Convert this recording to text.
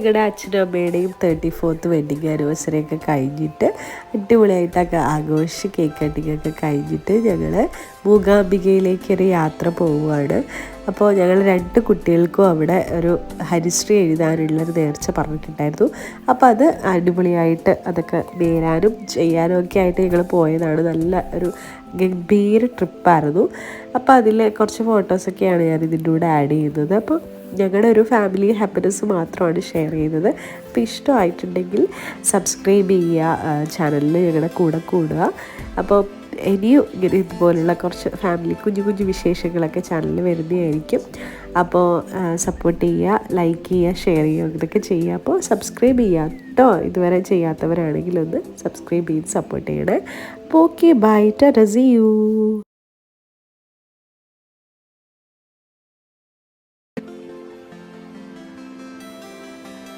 ഞങ്ങളുടെ അച്ഛനും അമ്മയുടെയും 34th വെഡിങ് ആനിവേഴ്സറി ഒക്കെ കഴിഞ്ഞിട്ട് അടിപൊളിയായിട്ടൊക്കെ ആഘോഷിച്ച് കേക്ക് കട്ടിങ്ങൊക്കെ കഴിഞ്ഞിട്ട് ഞങ്ങൾ മൂകാംബികയിലേക്കൊരു യാത്ര പോവുകയാണ്. അപ്പോൾ ഞങ്ങൾ 2 കുട്ടികൾക്കും അവിടെ ഒരു ഹരിശ്രീ എഴുതാനുള്ളൊരു നേർച്ച പറഞ്ഞിട്ടുണ്ടായിരുന്നു. അപ്പോൾ അത് അടിപൊളിയായിട്ട് അതൊക്കെ നേരാനും ചെയ്യാനും ഒക്കെ ആയിട്ട് ഞങ്ങൾ പോയതാണ്. നല്ല ഒരു ഗംഭീര ട്രിപ്പായിരുന്നു. അപ്പോൾ അതിൽ കുറച്ച് ഫോട്ടോസൊക്കെയാണ് ഞാൻ ഇതിൻ്റെ കൂടെ ആഡ് ചെയ്യുന്നത്. അപ്പോൾ ഞങ്ങളുടെ ഒരു ഫാമിലി ഹാപ്പിനെസ് മാത്രമാണ് ഷെയർ ചെയ്യുന്നത്. അപ്പോൾ ഇഷ്ടമായിട്ടുണ്ടെങ്കിൽ സബ്സ്ക്രൈബ് ചെയ്യുക, ചാനലിൽ ഞങ്ങളുടെ കൂടെ കൂടുക. അപ്പോൾ ഇനിയും ഇങ്ങനെ ഇതുപോലുള്ള കുറച്ച് ഫാമിലി കുഞ്ഞു കുഞ്ഞു വിശേഷങ്ങളൊക്കെ ചാനലിൽ വരുന്നതായിരിക്കും. അപ്പോൾ സപ്പോർട്ട് ചെയ്യുക, ലൈക്ക് ചെയ്യുക, ഷെയർ ചെയ്യുക, ഇതൊക്കെ ചെയ്യുക. അപ്പോൾ സബ്സ്ക്രൈബ് ചെയ്യുക കേട്ടോ. ഇതുവരെ ചെയ്യാത്തവരാണെങ്കിൽ ഒന്ന് സബ്സ്ക്രൈബ് ചെയ്ത് സപ്പോർട്ട് ചെയ്യണേ. അപ്പോൾ okay, bye, ta-ta, see U.